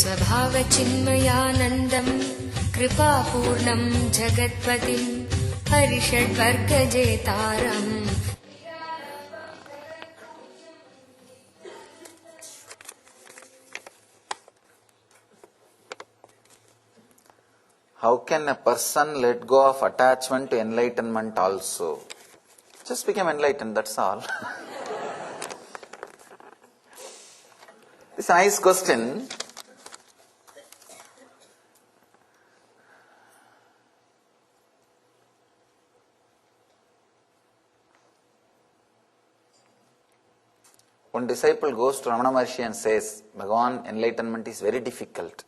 स्वभावचिन्मयानन्दम् कृपापूर्णम् जगत्पतिम् हरिषड्वर्गजेतारम्. How can a person let go of attachment to enlightenment also? Just become enlightened, that's all. It's a nice question. One disciple goes to Ramana Maharshi and says, Bhagavan, enlightenment is very difficult.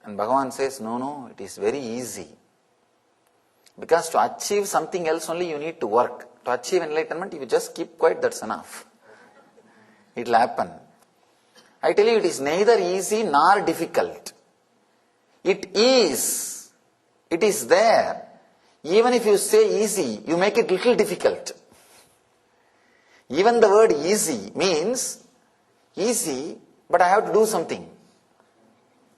And Bhagavan says, no, it is very easy. Because to achieve something else only you need to work. To achieve enlightenment, if you just keep quiet, that's enough. It will happen. I tell you, it is neither easy nor difficult. It is. It is there. Even if you say easy, you make it little difficult. Even the word easy means easy, but I have to do something.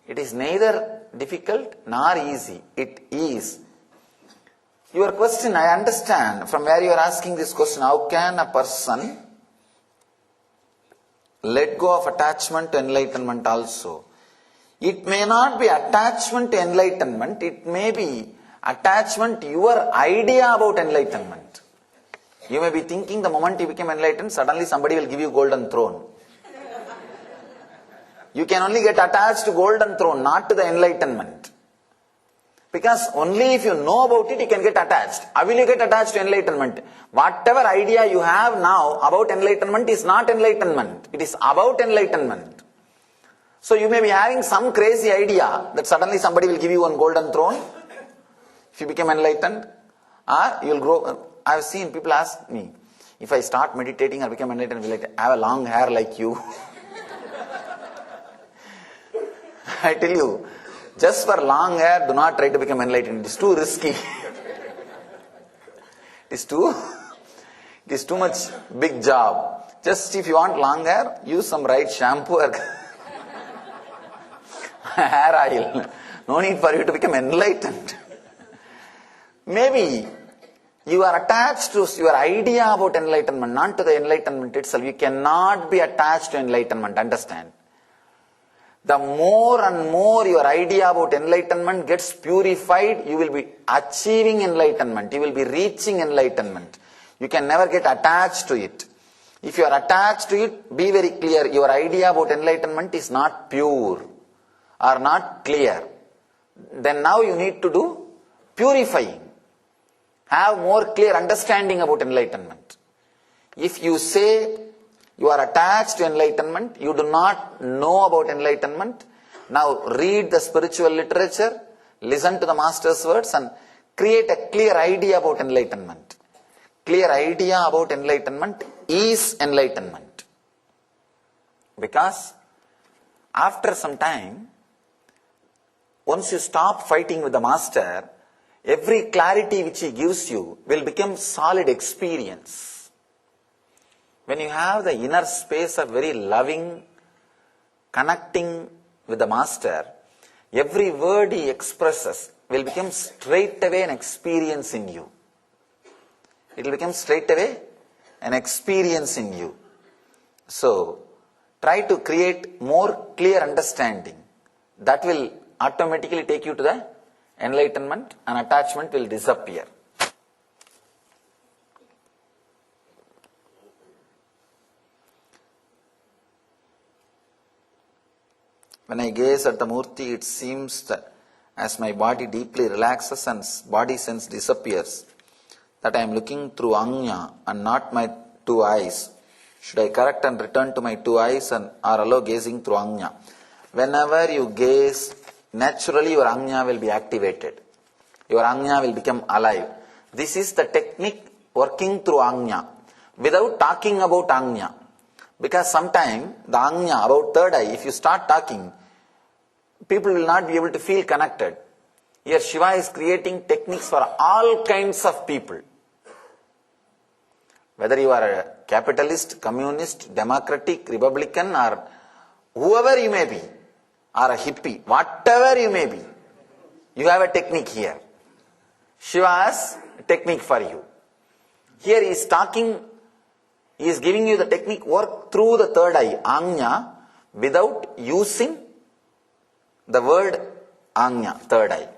It is neither difficult nor easy. It is. Your question, I understand from where you are asking this question. How can a person let go of attachment to enlightenment also? It may not be attachment to enlightenment. It may be attachment to your idea about enlightenment. You may be thinking the moment you become enlightened, suddenly somebody will give you golden throne. You can only get attached to golden throne, not to the enlightenment. Because only if you know about it, you can get attached. How will you get attached to enlightenment? Whatever idea you have now about enlightenment is not enlightenment. It is about enlightenment. So you may be having some crazy idea that suddenly somebody will give you one golden throne if you become enlightened. Or you will grow. I have seen people ask me, if I start meditating or become enlightened, will I have a long hair like you? I tell you, just for long hair, do not try to become enlightened. It is too risky. It is too much big job. Just if you want long hair, use some right shampoo or hair oil. No need for you to become enlightened. Maybe you are attached to your idea about enlightenment, not to the enlightenment itself. You cannot be attached to enlightenment, understand? The more and more your idea about enlightenment gets purified, you will be achieving enlightenment. You will be reaching enlightenment. You can never get attached to it. If you are attached to it, be very clear. Your idea about enlightenment is not pure or not clear. Then now you need to do purifying. Have more clear understanding about enlightenment. If you say you are attached to enlightenment, you do not know about enlightenment, now read the spiritual literature, listen to the master's words and create a clear idea about enlightenment. Clear idea about enlightenment is enlightenment. Because after some time, once you stop fighting with the master, every clarity which he gives you will become solid experience. When you have the inner space of very loving, connecting with the master, every word he expresses will become straight away an experience in you. It will become straight away an experience in you. So, try to create more clear understanding. That will automatically take you to the enlightenment and attachment will disappear. When I gaze at the Murti, it seems that as my body deeply relaxes and body sense disappears, that I am looking through Anya and not my two eyes. Should I correct and return to my two eyes and or allow gazing through Anya? Whenever you gaze, naturally your Anya will be activated. Your Anya will become alive. This is the technique working through Anya without talking about Anya. Because sometimes the Anya, about third eye, if you start talking, people will not be able to feel connected. Here Shiva is creating techniques for all kinds of people. Whether you are a capitalist, communist, democratic, republican, or whoever you may be, or a hippie, whatever you may be, you have a technique here. Shiva has a technique for you. Here he is talking, he is giving you the technique, work through the third eye, Anya, without using the word Anya, third eye.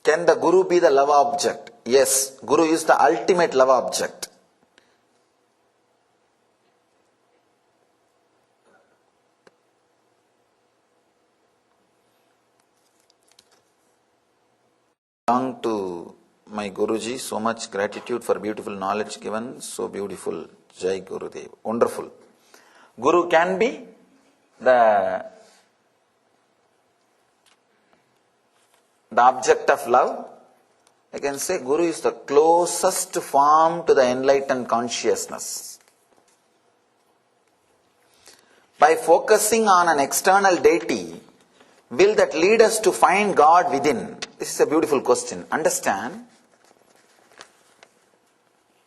Can the Guru be the love object? Yes, Guru is the ultimate love object. Belong to my Guruji, so much gratitude for beautiful knowledge given, so beautiful. Jai Gurudev. Wonderful. Guru can be the object of love. I can say Guru is the closest form to the enlightened consciousness. By focusing on an external deity, will that lead us to find God within? This is a beautiful question. Understand?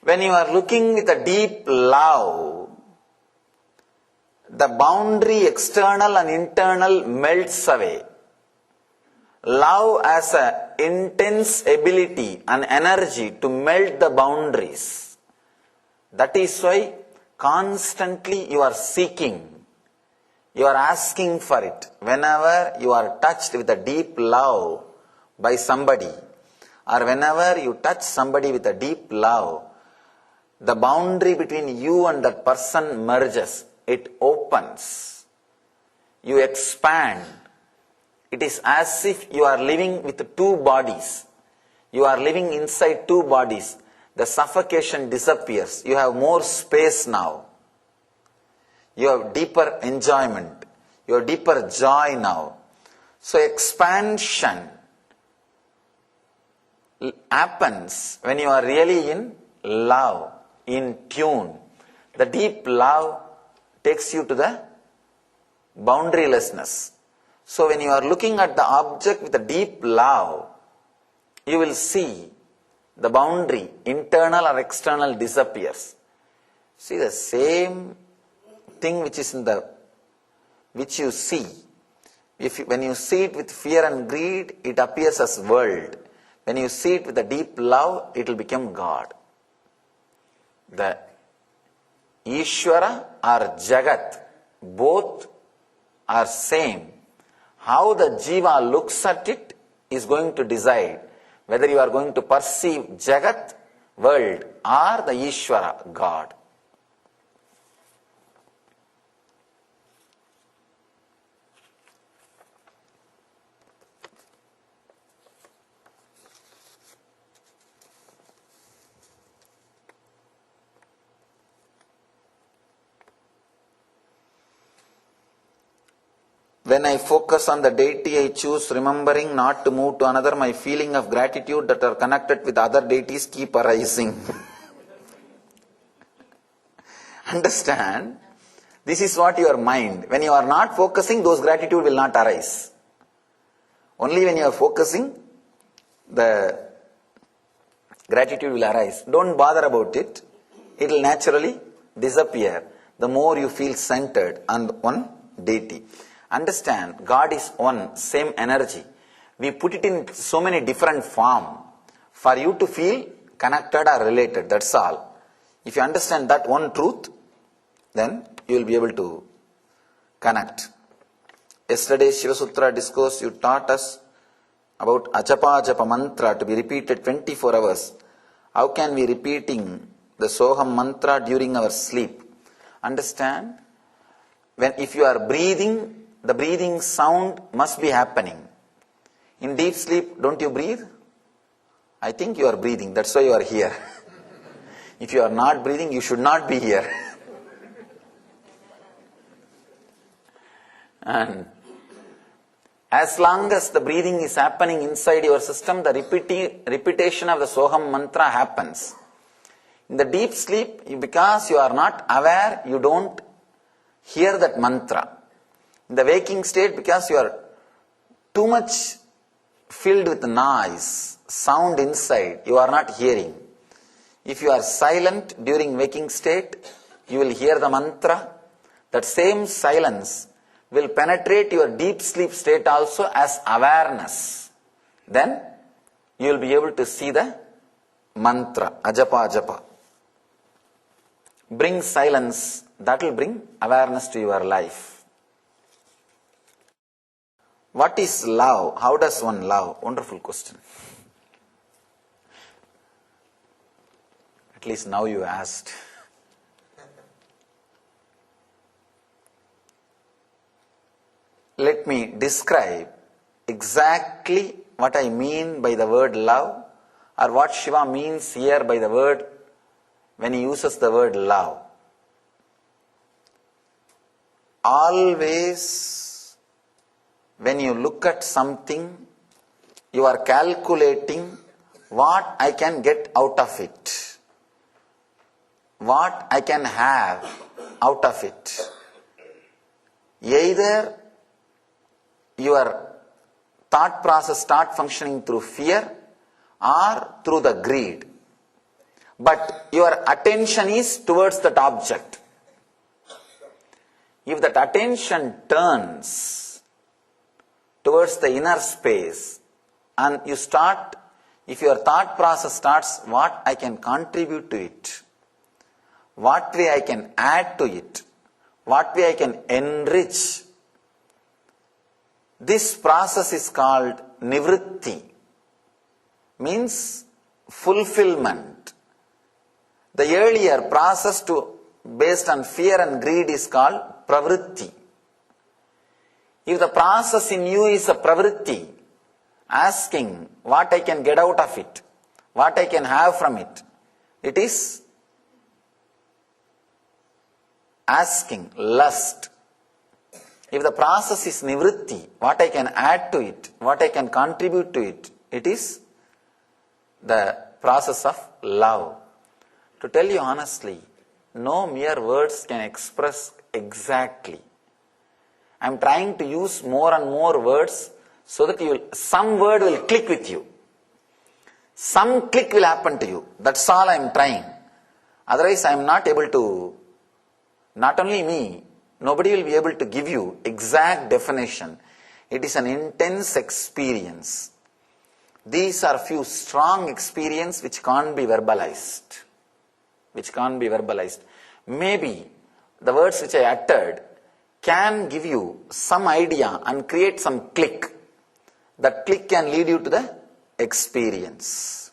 When you are looking with a deep love, the boundary external and internal melts away. Love has an intense ability and energy to melt the boundaries. That is why constantly you are seeking. You are asking for it. Whenever you are touched with a deep love by somebody, or whenever you touch somebody with a deep love, the boundary between you and that person merges. It opens. You expand. It is as if you are living with two bodies. You are living inside two bodies. The suffocation disappears. You have more space now. You have deeper enjoyment. You have deeper joy now. So expansion happens when you are really in love, in tune. The deep love takes you to the boundarylessness. So when you are looking at the object with a deep love, you will see the boundary, internal or external, disappears. See, the same thing which is which you see. When you see it with fear and greed, it appears as world. When you see it with a deep love, it will become God. The Ishvara or Jagat, both are same. How the Jiva looks at it is going to decide whether you are going to perceive Jagat, world, or the Ishvara, God. When I focus on the deity I choose, remembering not to move to another, my feeling of gratitude that are connected with other deities keep arising. Understand? This is what your mind. When you are not focusing, those gratitude will not arise. Only when you are focusing, the gratitude will arise. Don't bother about it. It will naturally disappear the more you feel centered on one deity. Understand, God is one, same energy. We put it in so many different forms for you to feel connected or related, that's all. If you understand that one truth, then you will be able to connect. Yesterday's Shiva Sutra discourse, you taught us about Ajapa Japa mantra to be repeated 24 hours. How can we repeating the Soham mantra during our sleep? Understand? If you are breathing, the breathing sound must be happening. In deep sleep, don't you breathe? I think you are breathing, that's why you are here. If you are not breathing, you should not be here. And as long as the breathing is happening inside your system, the repetition of the Soham mantra happens. In the deep sleep, because you are not aware, you don't hear that mantra. In the waking state, because you are too much filled with noise, sound inside, you are not hearing. If you are silent during waking state, you will hear the mantra. That same silence will penetrate your deep sleep state also as awareness. Then you will be able to see the mantra, ajapa ajapa. Bring silence, that will bring awareness to your life. What is love? How does one love? Wonderful question. At least now you asked. Let me describe exactly what I mean by the word love, or what Shiva means here by the word when he uses the word love. Always, when you look at something, you are calculating what I can get out of it, what I can have out of it. Either your thought process start functioning through fear or through the greed. But your attention is towards that object. If that attention turns towards the inner space and you start, if your thought process starts, what I can contribute to it, what way I can add to it, what way I can enrich, this process is called nivritti, means fulfillment. The earlier process based on fear and greed is called pravritti. If the process in you is a pravritti, asking what I can get out of it, what I can have from it, it is asking, lust. If the process is nivritti, what I can add to it, what I can contribute to it, it is the process of love. To tell you honestly, no mere words can express exactly. I am trying to use more and more words so that some word will click with you. Some click will happen to you. That's all I am trying. Otherwise I am not able to, not only me, nobody will be able to give you exact definition. It is an intense experience. These are few strong experiences which can't be verbalized. Maybe the words which I uttered can give you some idea and create some click. That click can lead you to the experience.